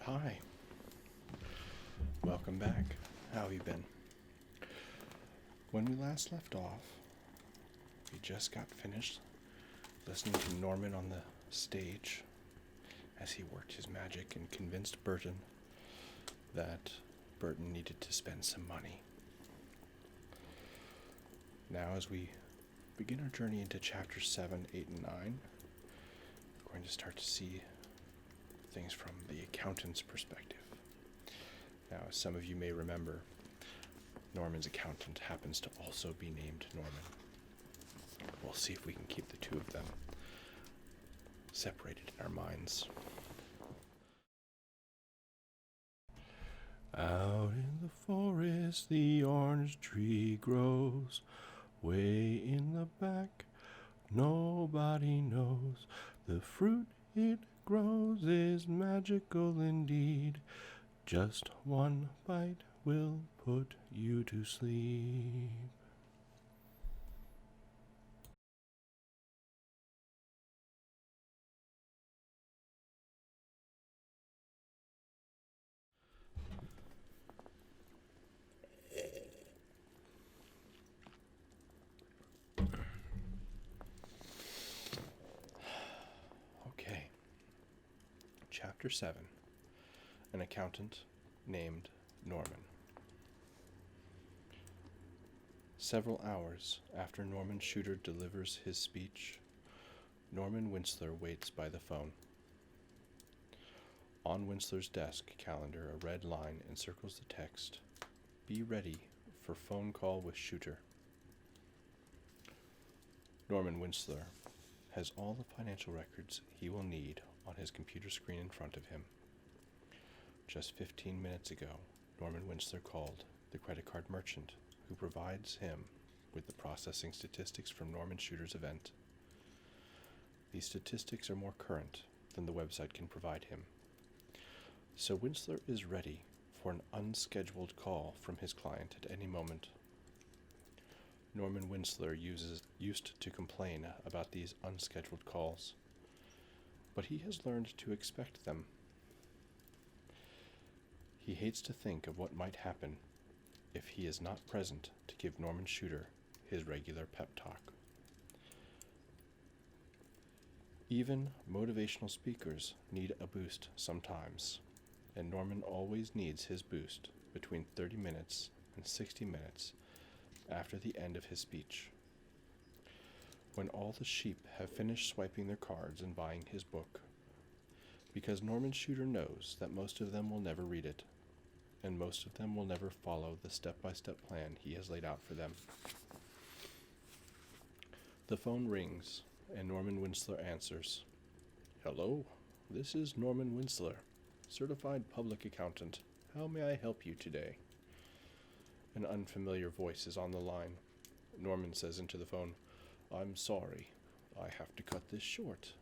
Hi. Welcome back. How have you been? When we last left off, we just got finished listening to Norman on the stage as he worked his magic and convinced Burton that Burton needed to spend some money. Now, as we begin our journey into chapters 7, 8, and 9, we're going to start to see things from the accountant's perspective. Now, as some of you may remember, Norman's accountant happens to also be named Norman. We'll see if we can keep the two of them separated in our minds. Out in the forest the orange tree grows. Way in the back, nobody knows. The fruit it grows is magical indeed. Just one bite will put you to sleep. Okay. Chapter 7. An accountant named Norman. Several hours after Norman Shooter delivers his speech, Norman Winsler waits by the phone. On Winsler's desk calendar, a red line encircles the text, "Be ready for phone call with Shooter." Norman Winsler has all the financial records he will need on his computer screen in front of him. Just 15 minutes ago, Norman Winsler called the credit card merchant who provides him with the processing statistics from Norman Shooter's event. These statistics are more current than the website can provide him. So Winsler is ready for an unscheduled call from his client at any moment. Norman Winsler used to complain about these unscheduled calls, but he has learned to expect them. He hates to think of what might happen if he is not present to give Norman Shooter his regular pep talk. Even motivational speakers need a boost sometimes, and Norman always needs his boost between 30 minutes and 60 minutes after the end of his speech. When all the sheep have finished swiping their cards and buying his book, because Norman Shooter knows that most of them will never read it, and most of them will never follow the step-by-step plan he has laid out for them. The phone rings, and Norman Winsler answers. "Hello, this is Norman Winsler, certified public accountant. How may I help you today?" An unfamiliar voice is on the line. Norman says into the phone, "I'm sorry, I have to cut this short.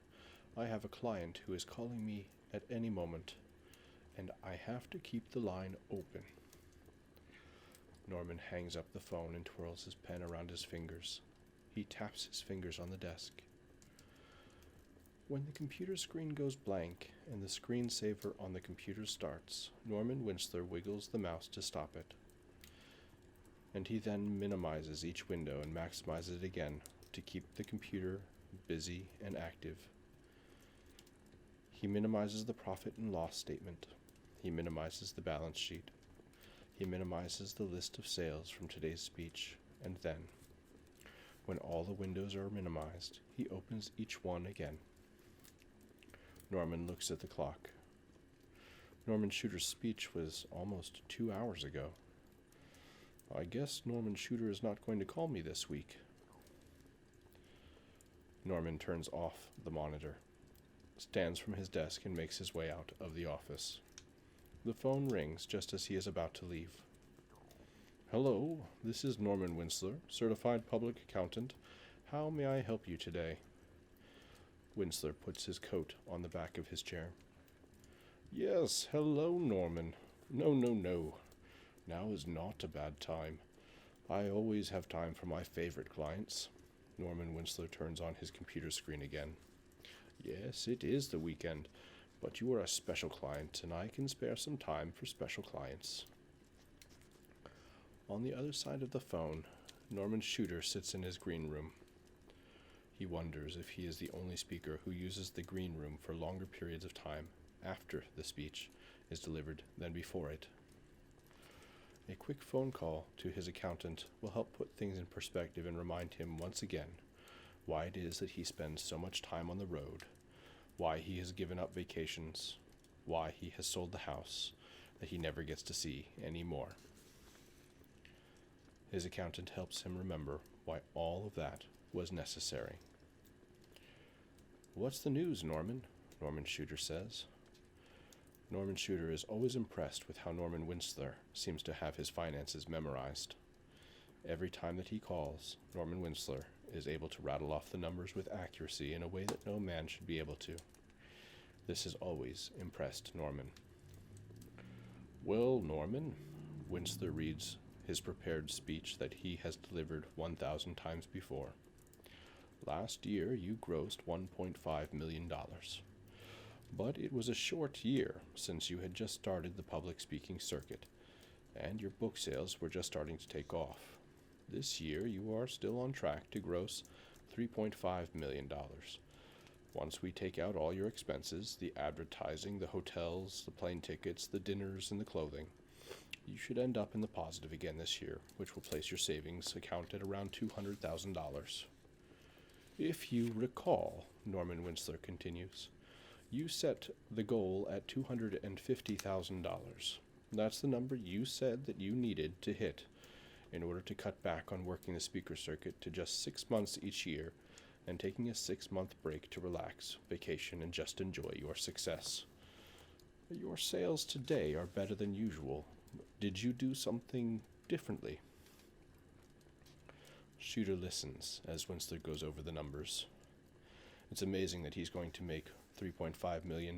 I have a client who is calling me at any moment, and I have to keep the line open." Norman hangs up the phone and twirls his pen around his fingers. He taps his fingers on the desk. When the computer screen goes blank and the screensaver on the computer starts, Norman Winsler wiggles the mouse to stop it. And he then minimizes each window and maximizes it again to keep the computer busy and active. He minimizes the profit and loss statement. He minimizes the balance sheet. He minimizes the list of sales from today's speech, and then, when all the windows are minimized, he opens each one again. Norman looks at the clock. Norman Shooter's speech was almost 2 hours ago. I guess Norman Shooter is not going to call me this week. Norman turns off the monitor, stands from his desk, and makes his way out of the office. The phone rings just as he is about to leave. "Hello, this is Norman Winsler, certified public accountant. How may I help you today?" Winsler puts his coat on the back of his chair. "Yes, hello, Norman. No. Now is not a bad time. I always have time for my favorite clients." Norman Winsler turns on his computer screen again. "Yes, it is the weekend. But you are a special client, and I can spare some time for special clients. On the other side of the phone, Norman Shooter sits in his green room. He wonders if he is the only speaker who uses the green room for longer periods of time after the speech is delivered than before it. A quick phone call to his accountant will help put things in perspective and remind him once again why it is that he spends so much time on the road, why he has given up vacations, why he has sold the house that he never gets to see anymore. His accountant helps him remember why all of that was necessary. "What's the news, Norman?" Norman Shooter says. Norman Shooter is always impressed with how Norman Winsler seems to have his finances memorized. Every time that he calls, Norman Winsler is able to rattle off the numbers with accuracy in a way that no man should be able to. This has always impressed Norman. "Well, Norman," Winsler reads his prepared speech that he has delivered 1,000 times before. "Last year you grossed $1.5 million. But it was a short year since you had just started the public speaking circuit, and your book sales were just starting to take off. This year you are still on track to gross $3.5 million. Once we take out all your expenses, the advertising, the hotels, the plane tickets, the dinners, and the clothing, you should end up in the positive again this year, which will place your savings account at around $200,000. If you recall," Norman Winsler continues, "you set the goal at $250,000. That's the number you said that you needed to hit in order to cut back on working the speaker circuit to just 6 months each year and taking a 6-month break to relax, vacation, and just enjoy your success. Your sales today are better than usual. Did you do something differently?" Shooter listens as Winsler goes over the numbers. It's amazing that he's going to make $3.5 million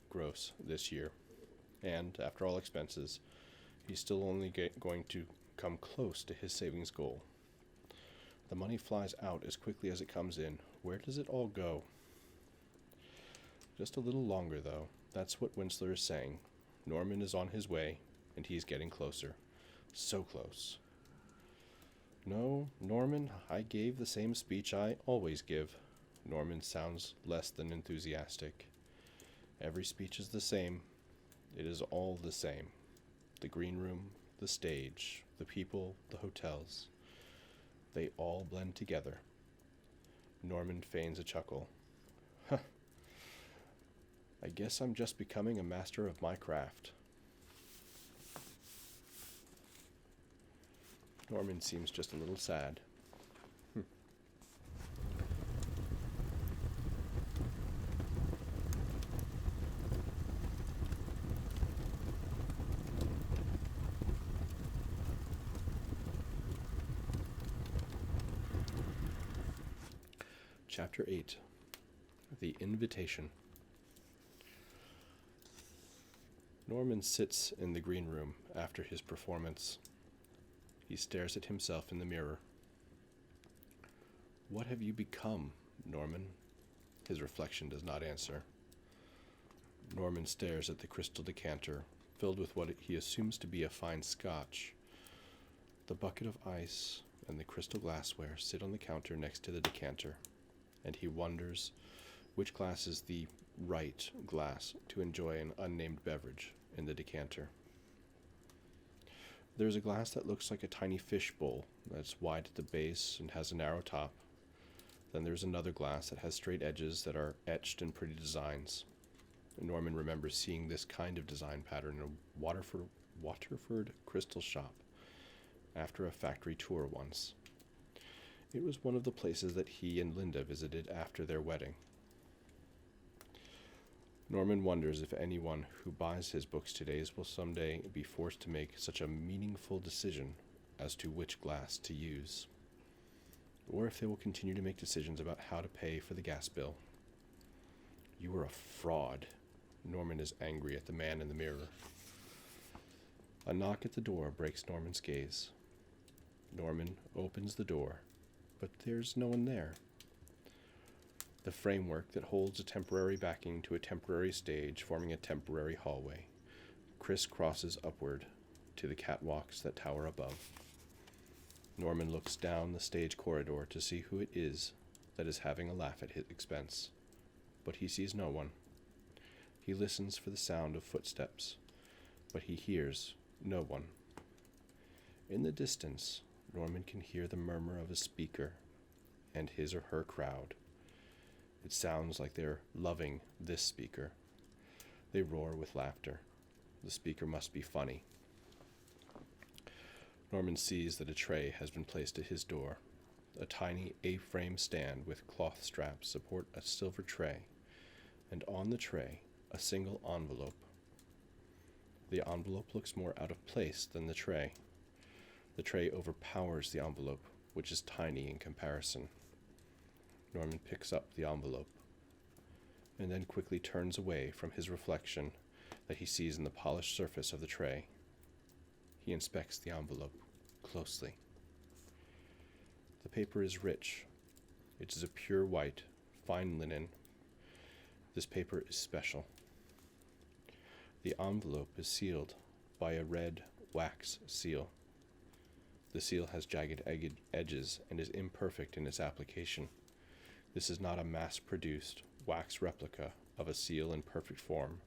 gross this year, and after all expenses, he's still only going to come close to his savings goal. The money flies out as quickly as it comes in. Where does it all go? Just a little longer, though. That's what Winsler is saying. Norman is on his way, and he's getting closer. So close. "No, Norman, I gave the same speech I always give." Norman sounds less than enthusiastic. "Every speech is the same. It is all the same. The green room, the stage, the people, the hotels. They all blend together." Norman feigns a chuckle. "Huh. I guess I'm just becoming a master of my craft." Norman seems just a little sad. Chapter 8. The Invitation. Norman sits in the green room after his performance. He stares at himself in the mirror. "What have you become, Norman?" His reflection does not answer. Norman stares at the crystal decanter, filled with what he assumes to be a fine scotch. The bucket of ice and the crystal glassware sit on the counter next to the decanter, and he wonders which glass is the right glass to enjoy an unnamed beverage in the decanter. There's a glass that looks like a tiny fish bowl that's wide at the base and has a narrow top. Then there's another glass that has straight edges that are etched in pretty designs. Norman remembers seeing this kind of design pattern in a Waterford crystal shop after a factory tour once. It was one of the places that he and Linda visited after their wedding. Norman wonders if anyone who buys his books today will someday be forced to make such a meaningful decision as to which glass to use, or if they will continue to make decisions about how to pay for the gas bill. "You are a fraud." Norman is angry at the man in the mirror. A knock at the door breaks Norman's gaze. Norman opens the door, but there's no one there. the framework that holds a temporary backing to a temporary stage forming a temporary hallway, crisscrosses upward to the catwalks that tower above. Norman looks down the stage corridor to see who it is that is having a laugh at his expense, but he sees no one. He listens for the sound of footsteps, but he hears no one. In the distance, Norman can hear the murmur of a speaker and his or her crowd. It sounds like they're loving this speaker. They roar with laughter. The speaker must be funny. Norman sees that a tray has been placed at his door. A tiny A-frame stand with cloth straps support a silver tray, and on the tray, a single envelope. The envelope looks more out of place than the tray. The tray overpowers the envelope, which is tiny in comparison. Norman picks up the envelope, and then quickly turns away from his reflection that he sees in the polished surface of the tray. He inspects the envelope closely. The paper is rich. It is a pure white, fine linen. This paper is special. The envelope is sealed by a red wax seal. The seal has jagged edges and is imperfect in its application. This is not a mass-produced wax replica of a seal in perfect form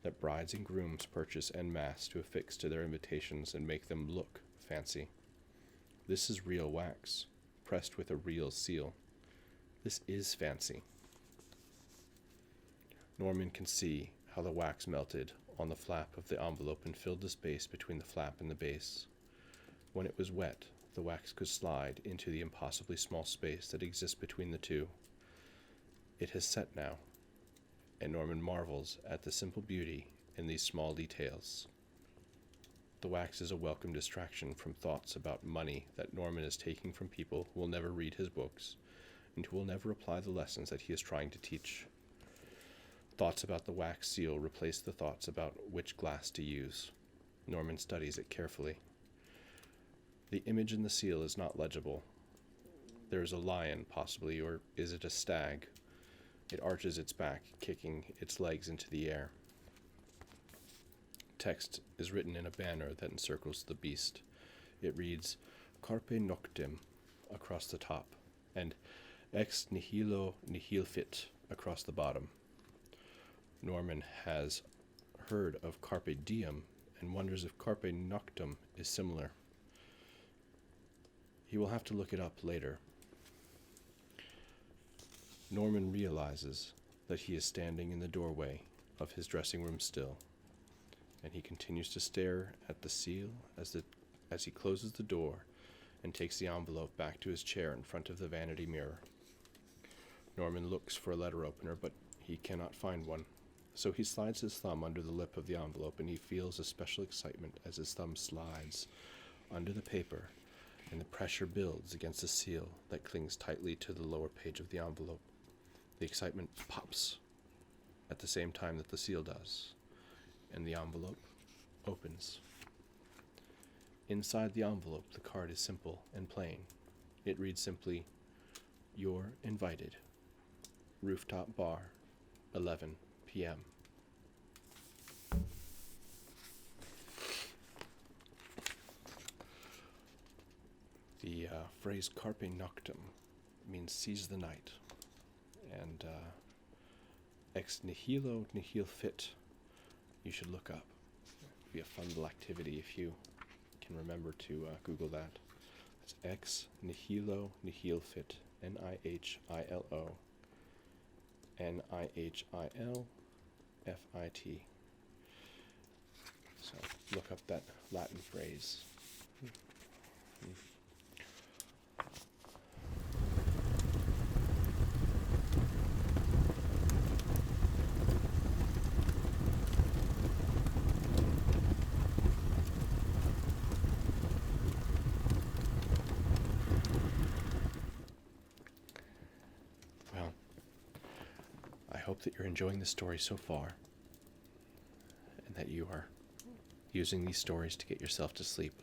that brides and grooms purchase en masse to affix to their invitations and make them look fancy. This is real wax, pressed with a real seal. This is fancy. Norman can see how the wax melted on the flap of the envelope and filled the space between the flap and the base. When it was wet, the wax could slide into the impossibly small space that exists between the two. It has set now, and Norman marvels at the simple beauty in these small details. The wax is a welcome distraction from thoughts about money that Norman is taking from people who will never read his books and who will never apply the lessons that he is trying to teach. Thoughts about the wax seal replace the thoughts about which glass to use. Norman studies it carefully. The image in the seal is not legible. There is a lion, possibly, or is it a stag? It arches its back, kicking its legs into the air. Text is written in a banner that encircles the beast. It reads, Carpe Noctem, across the top, and Ex Nihilo Nihil Fit, across the bottom. Norman has heard of Carpe Diem and wonders if Carpe Noctem is similar. He will have to look it up later. Norman realizes that he is standing in the doorway of his dressing room still, and he continues to stare at the seal as he closes the door and takes the envelope back to his chair in front of the vanity mirror. Norman looks for a letter opener, but he cannot find one, so he slides his thumb under the lip of the envelope, and he feels a special excitement as his thumb slides under the paper, and the pressure builds against the seal that clings tightly to the lower page of the envelope. The excitement pops at the same time that the seal does, and the envelope opens. Inside the envelope, the card is simple and plain. It reads simply, You're invited. Rooftop Bar, 11 p.m. The phrase Carpe Noctem means seize the night. And Ex Nihilo Nihil Fit, you should look up. It'd be a fun little activity if you can remember to Google that. It's Ex Nihilo Nihil Fit, Nihilo Nihilfit. So look up that Latin phrase. I hope that you're enjoying the story so far, and that you are using these stories to get yourself to sleep.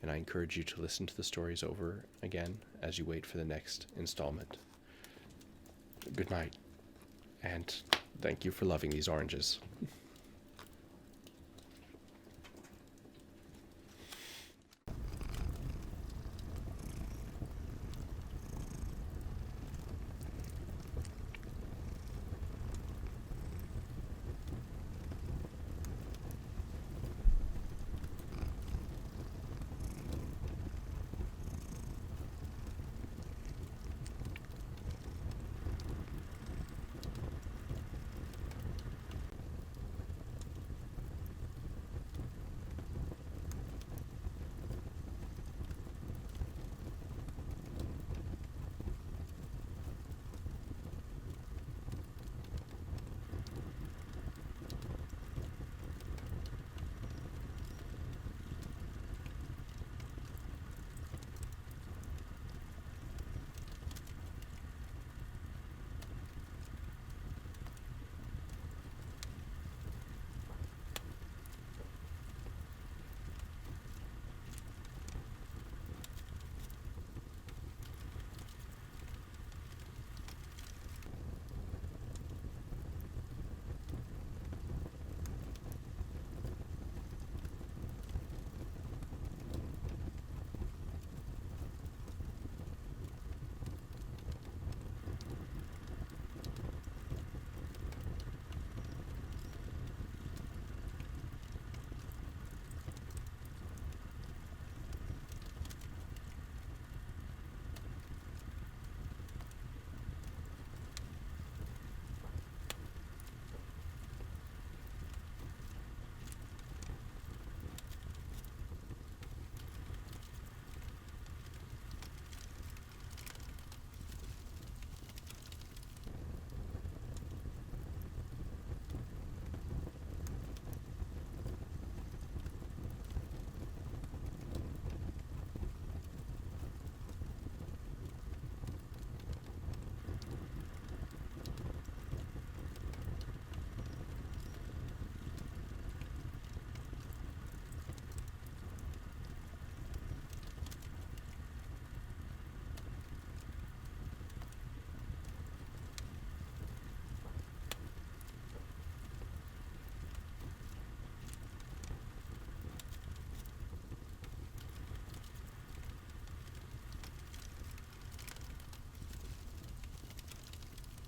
And I encourage you to listen to the stories over again as you wait for the next installment. Good night. And thank you for loving these oranges.